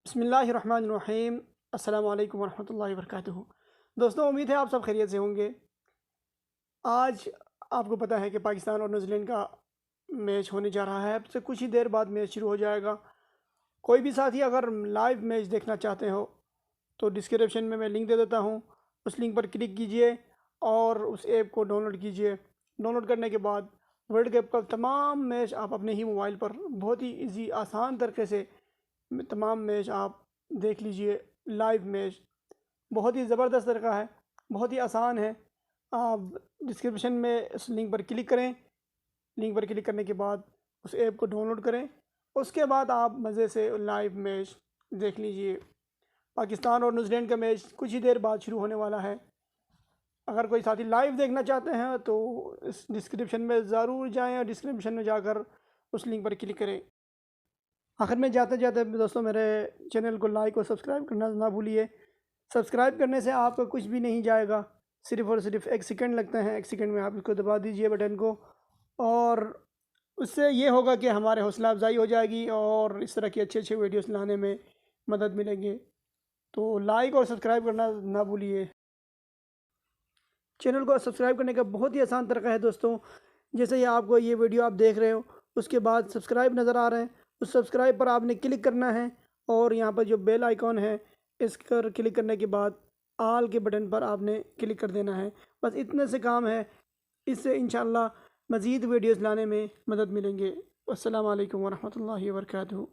बिस्मिल्लाहिर्रहमानिर्रहीम। अस्सलामु अलैकुम वरहमतुल्लाहि वबरकातुहू। दोस्तों, उम्मीद है आप सब खैरियत से होंगे। आज आपको पता है कि पाकिस्तान और न्यूजीलैंड का मैच होने जा रहा है। अब से कुछ ही देर बाद मैच शुरू हो जाएगा। कोई भी साथी अगर लाइव मैच देखना चाहते हो तो डिस्क्रिप्शन में मैं लिंक दे देता हूँ। उस लिंक पर क्लिक कीजिए और उस ऐप को डाउनलोड कीजिए। डाउनलोड करने के बाद वर्ल्ड कप का तमाम मैच आप अपने ही मोबाइल पर बहुत ही इजी आसान तरीके से तमाम मैच आप देख लीजिए। लाइव मैच बहुत ही ज़बरदस्त तरीका है, बहुत ही आसान है। आप डिस्क्रिप्शन में इस लिंक पर क्लिक करें। लिंक पर क्लिक करने के बाद उस ऐप को डाउनलोड करें। उसके बाद आप मज़े से लाइव मैच देख लीजिए। पाकिस्तान और न्यूजीलैंड का मैच कुछ ही देर बाद शुरू होने वाला है। अगर कोई साथी लाइव देखना चाहते हैं तो इस डिस्क्रिप्शन में ज़रूर जाएं और डिस्क्रिप्शन में जाकर उस लिंक पर क्लिक करें। आखिर में जाते जाते दोस्तों, मेरे चैनल को लाइक और सब्सक्राइब करना ना भूलिए। सब्सक्राइब करने से आपका कुछ भी नहीं जाएगा, सिर्फ़ और सिर्फ 1 सेकंड लगता है। 1 सेकंड में आप इसको दबा दीजिए बटन को, और उससे ये होगा कि हमारे हौसला अफजाई हो जाएगी और इस तरह की अच्छे अच्छे वीडियोस लाने में मदद मिलेंगे। तो लाइक और सब्सक्राइब करना ना भूलिए। चैनल को सब्सक्राइब करने का बहुत ही आसान तरीका है दोस्तों। जैसे ही आपको ये वीडियो आप देख रहे हो, उसके बाद सब्सक्राइब नज़र आ रहे हैं, उस सब्सक्राइब पर आपने क्लिक करना है और यहाँ पर जो बेल आइकॉन है इस पर क्लिक करने के बाद आल के बटन पर आपने क्लिक कर देना है। बस इतने से काम है। इससे इंशाल्लाह मज़ीद वीडियोस लाने में मदद मिलेंगे। अस्सलाम वालेकुम वरहमतुल्लाहि वबरकातुहू।